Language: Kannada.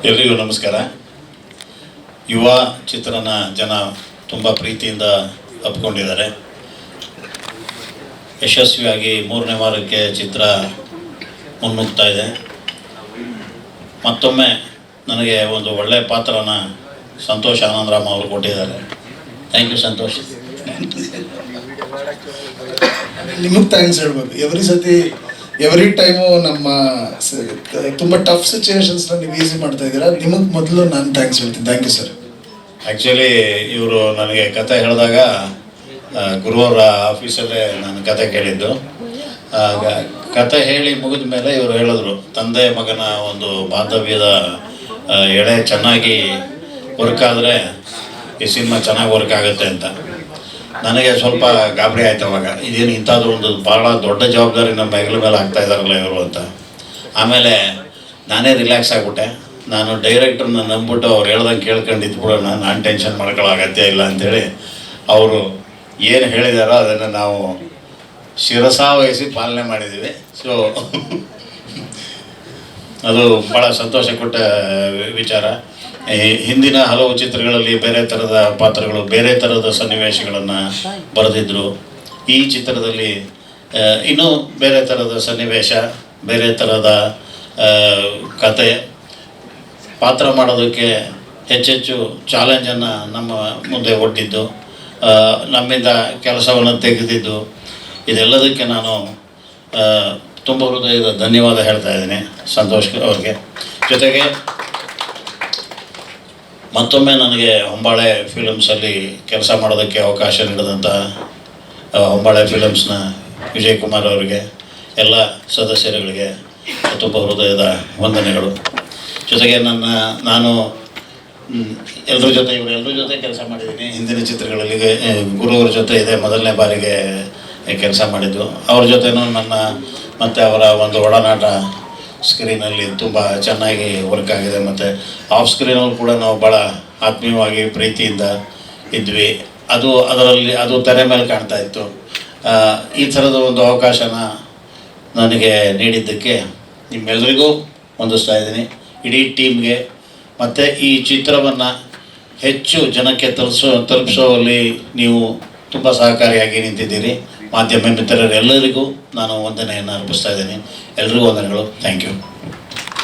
ಎಲ್ರಿಗೂ ನಮಸ್ಕಾರ. ಯುವ ಚಿತ್ರನ ಜನ ತುಂಬ ಪ್ರೀತಿಯಿಂದ ಒಪ್ಕೊಂಡಿದ್ದಾರೆ. ಯಶಸ್ವಿಯಾಗಿ 3ನೇ ವಾರಕ್ಕೆ ಚಿತ್ರ ಮುನ್ನುಗ್ತಾ ಇದೆ. ಮತ್ತೊಮ್ಮೆ ನನಗೆ ಒಂದು ಒಳ್ಳೆಯ ಪಾತ್ರನ ಸಂತೋಷ್ ಆನಂದರಾಮ್ ಅವರು ಕೊಟ್ಟಿದ್ದಾರೆ. Thank you Santosh. ನಿಮಗೆ ಥ್ಯಾಂಕ್ಸ್ ಹೇಳ್ಬೇಕು. ಎವ್ರಿ ಟೈಮು ನಮ್ಮ ತುಂಬ ಟಫ್ ಸಿಚುವೇಶನ್ಸ್ನ ನೀವು ಈಸಿ ಮಾಡ್ತಾ ಇದ್ದೀರಾ. ನಿಮಗೆ ಮೊದಲು ನಾನು ಥ್ಯಾಂಕ್ಸ್ ಹೇಳ್ತೀನಿ. Thank you sir. ಆ್ಯಕ್ಚುಲಿ ಇವರು ನನಗೆ ಕತೆ ಹೇಳಿದಾಗ ಗುರುವರ ಆಫೀಸಲ್ಲೇ ನಾನು ಕತೆ ಕೇಳಿದ್ದು. ಕತೆ ಹೇಳಿ ಮುಗಿದ ಮೇಲೆ ಇವರು ಹೇಳಿದ್ರು, ತಂದೆ ಮಗನ ಒಂದು ಬಾಂಧವ್ಯದ ಎಳೆ ಚೆನ್ನಾಗಿ ವರ್ಕ್ ಆದರೆ ಈ ಸಿನಿಮಾ ಚೆನ್ನಾಗಿ ವರ್ಕ್ ಆಗುತ್ತೆ ಅಂತ. ನನಗೆ ಸ್ವಲ್ಪ ಗಾಬರಿ ಆಯ್ತು ಅವಾಗ, ಇದೇನು ಇಂಥದ್ದು ಒಂದು ಭಾಳ ದೊಡ್ಡ ಜವಾಬ್ದಾರಿ ನಮ್ಮ ಹೆಗಲ ಮೇಲೆ ಆಗ್ತಾ ಇದ್ದಾರಲ್ಲ ಇವರು ಅಂತ. ಆಮೇಲೆ ನಾನೇ ರಿಲ್ಯಾಕ್ಸ್ ಆಗಿಬಿಟ್ಟೆ. ನಾನು ಡೈರೆಕ್ಟ್ರನ್ನ ನಂಬಿಬಿಟ್ಟು ಅವ್ರು ಹೇಳ್ದಂಗೆ ಕೇಳ್ಕೊಂಡಿದ್ದು ಬಿಡೋಣ, ನಾನು ಟೆನ್ಷನ್ ಮಾಡ್ಕೊಳ್ಳೋ ಅಗತ್ಯ ಇಲ್ಲ ಅಂಥೇಳಿ ಅವರು ಏನು ಹೇಳಿದಾರೋ ಅದನ್ನು ನಾವು ಶಿರಸಾವಹಿಸಿ ಪಾಲನೆ ಮಾಡಿದ್ದೀವಿ. ಸೊ ಅದು ಭಾಳ ಸಂತೋಷ ಕೊಟ್ಟ ವಿಚಾರ. ಹಿಂದಿನ ಹಲವು ಚಿತ್ರಗಳಲ್ಲಿ ಬೇರೆ ಥರದ ಪಾತ್ರಗಳು, ಬೇರೆ ಥರದ ಸನ್ನಿವೇಶಗಳನ್ನು ಬರೆದಿದ್ದರು. ಈ ಚಿತ್ರದಲ್ಲಿ ಇನ್ನೂ ಬೇರೆ ಥರದ ಸನ್ನಿವೇಶ, ಬೇರೆ ಥರದ ಕತೆ, ಪಾತ್ರ ಮಾಡೋದಕ್ಕೆ ಹೆಚ್ಚೆಚ್ಚು ಚಾಲೆಂಜನ್ನು ನಮ್ಮ ಮುಂದೆ ಒಡ್ಡಿದ್ದು, ನಮ್ಮಿಂದ ಕೆಲಸವನ್ನು ತೆಗೆದಿದ್ದು, ಇದೆಲ್ಲದಕ್ಕೆ ನಾನು ತುಂಬ ಹೃದಯದ ಧನ್ಯವಾದ ಹೇಳ್ತಾ ಇದ್ದೀನಿ ಸಂತೋಷ್ ಅವ್ರಿಗೆ. ಜೊತೆಗೆ ಮತ್ತೊಮ್ಮೆ ನನಗೆ ಹೊಂಬಾಳೆ ಫಿಲಮ್ಸಲ್ಲಿ ಕೆಲಸ ಮಾಡೋದಕ್ಕೆ ಅವಕಾಶ ನೀಡಿದಂಥ ಹೊಂಬಾಳೆ ಫಿಲಮ್ಸ್ನ ವಿಜಯ್ ಕುಮಾರ್ ಅವರಿಗೆ, ಎಲ್ಲ ಸದಸ್ಯರುಗಳಿಗೆ ತುಂಬ ಹೃದಯದ ವಂದನೆಗಳು. ಜೊತೆಗೆ ನಾನು ಎಲ್ಲರ ಜೊತೆ ಕೆಲಸ ಮಾಡಿದ್ದೀನಿ. ಹಿಂದಿನ ಚಿತ್ರಗಳಲ್ಲಿ ಗುರುವ್ರ ಜೊತೆ ಇದೆ ಮೊದಲನೇ ಬಾರಿಗೆ ಕೆಲಸ ಮಾಡಿದ್ದು. ಅವ್ರ ಜೊತೆನೂ ಮತ್ತು ಅವರ ಒಂದು ಒಡನಾಟ ಸ್ಕ್ರೀನಲ್ಲಿ ತುಂಬ ಚೆನ್ನಾಗಿ ವರ್ಕ್ ಆಗಿದೆ. ಮತ್ತು ಆಫ್ ಸ್ಕ್ರೀನಲ್ಲಿ ಕೂಡ ನಾವು ಭಾಳ ಆತ್ಮೀಯವಾಗಿ ಪ್ರೀತಿಯಿಂದ ಇದ್ವಿ. ಅದು ತೆರೆ ಮೇಲೆ ಕಾಣ್ತಾ ಇತ್ತು. ಈ ಥರದ ಒಂದು ಅವಕಾಶನ ನನಗೆ ನೀಡಿದ್ದಕ್ಕೆ ನಿಮ್ಮೆಲ್ಲರಿಗೂ ವಂದಿಸ್ತಾ ಇದ್ದೀನಿ. ಇಡೀ ಟೀಮ್ಗೆ ಮತ್ತು ಈ ಚಿತ್ರವನ್ನು ಹೆಚ್ಚು ಜನಕ್ಕೆ ತಲುಪಿಸುವಲ್ಲಿ ನೀವು ತುಂಬ ಸಹಕಾರಿಯಾಗಿ ನಿಂತಿದ್ದೀರಿ. ಮಾಧ್ಯಮ ಮಿತ್ರರೆಲ್ಲರಿಗೂ ನಾನು ವಂದನೆಯನ್ನು ಅರ್ಪಿಸ್ತಾ ಇದ್ದೀನಿ. ಎಲ್ರಿಗೂ ವಂದನೆಗಳು. Thank you.